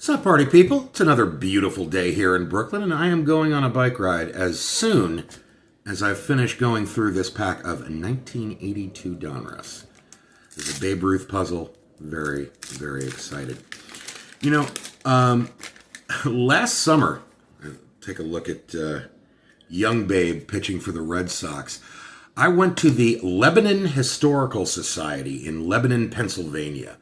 Sup, party people? It's another beautiful day here in Brooklyn, and I am going on a bike ride as soon as I finish going through this pack of 1982 Donruss. There's a Babe Ruth puzzle. Very, very excited. You know, last summer, take a look at young Babe pitching for the Red Sox. I went to the Lebanon Historical Society in Lebanon, Pennsylvania,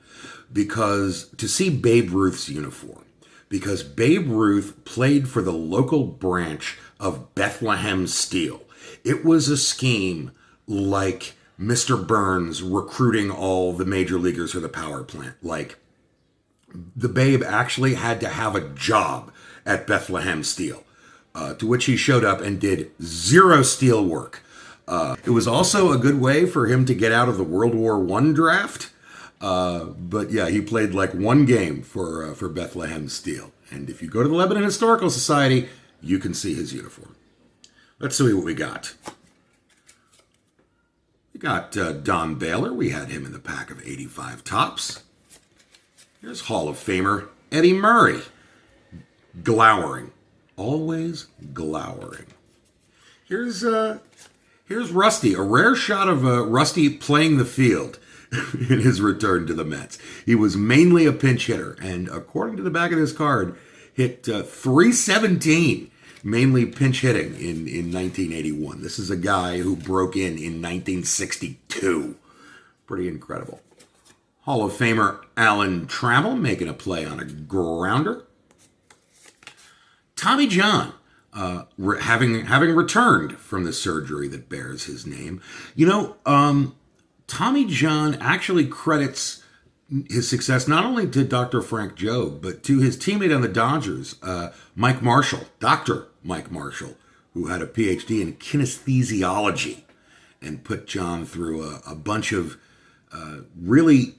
to see Babe Ruth's uniform. Because Babe Ruth played for the local branch of Bethlehem Steel. It was a scheme like Mr. Burns recruiting all the major leaguers for the power plant. Like, the Babe actually had to have a job at Bethlehem Steel, to which he showed up and did zero steel work. It was also a good way for him to get out of the World War I draft. But yeah, he played like one game for Bethlehem Steel. And if you go to the Lebanon Historical Society, you can see his uniform. Let's see what we got. We got Don Baylor. We had him in the pack of 85 Topps. Here's Hall of Famer Eddie Murray. Glowering. Always glowering. Here's Rusty. A rare shot of Rusty playing the field in his return to the Mets. He was mainly a pinch hitter, and according to the back of this card, hit .317, mainly pinch hitting in 1981. This is a guy who broke in 1962. Pretty incredible. Hall of Famer Alan Trammell making a play on a grounder. Tommy John, having returned from the surgery that bears his name. You know, Tommy John actually credits his success not only to Dr. Frank Jobe, but to his teammate on the Dodgers, Mike Marshall, Dr. Mike Marshall, who had a PhD in kinesthesiology and put John through a bunch of really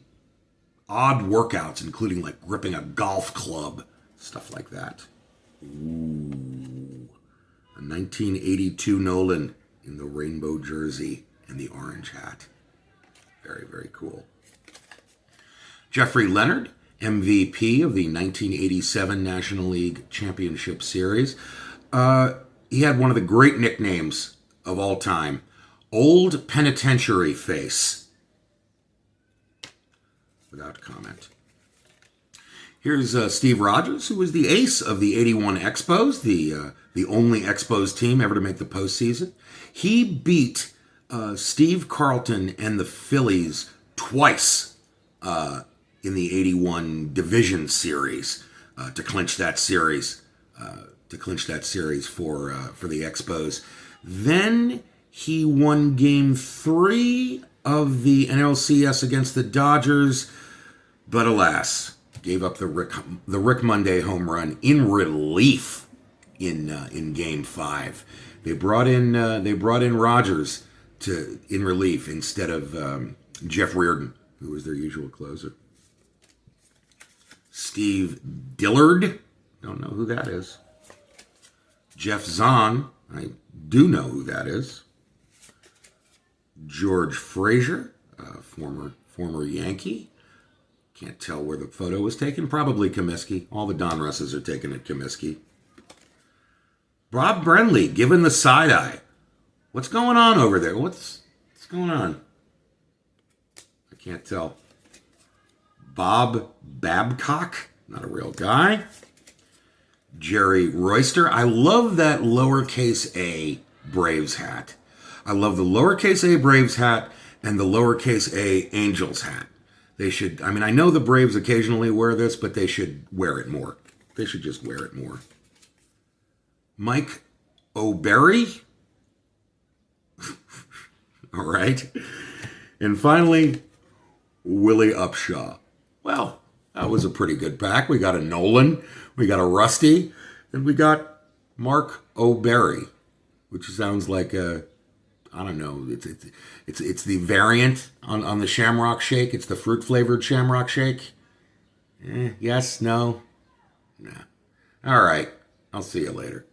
odd workouts, including like gripping a golf club, stuff like that. Ooh, a 1982 Nolan in the rainbow jersey and the orange hat. Very, very cool. Jeffrey Leonard, MVP of the 1987 National League Championship Series. He had one of the great nicknames of all time, Old Penitentiary Face. Without comment. Here's Steve Rogers, who was the ace of the 81 Expos, the only Expos team ever to make the postseason. He beat Steve Carlton and the Phillies twice in the 81 division series to clinch that series for the Expos. Then he won Game 3 of the NLCS against the Dodgers, but alas, gave up the Rick Monday home run in relief in Game 5. They brought in Rogers in relief instead of Jeff Reardon, who was their usual closer. Steve Dillard, don't know who that is. Jeff Zahn, I do know who that is. George Frazier, former Yankee. Can't tell where the photo was taken. Probably Comiskey. All the Donrusses are taken at Comiskey. Bob Brenly, given the side eye. What's going on over there? What's going on? I can't tell. Bob Babcock, not a real guy. Jerry Royster. I love that lowercase a Braves hat. I love the lowercase a Braves hat and the lowercase a Angels hat. They should, I mean, I know the Braves occasionally wear this, but they should wear it more. They should just wear it more. Mike O'Berry. All right. And finally, Willie Upshaw. Well, that was a pretty good pack. We got a Nolan, we got a Rusty, and we got Mark O'Berry, which sounds like a, I don't know, it's the variant on the Shamrock Shake. It's the fruit-flavored Shamrock Shake. Yes, no? Nah. All right. I'll see you later.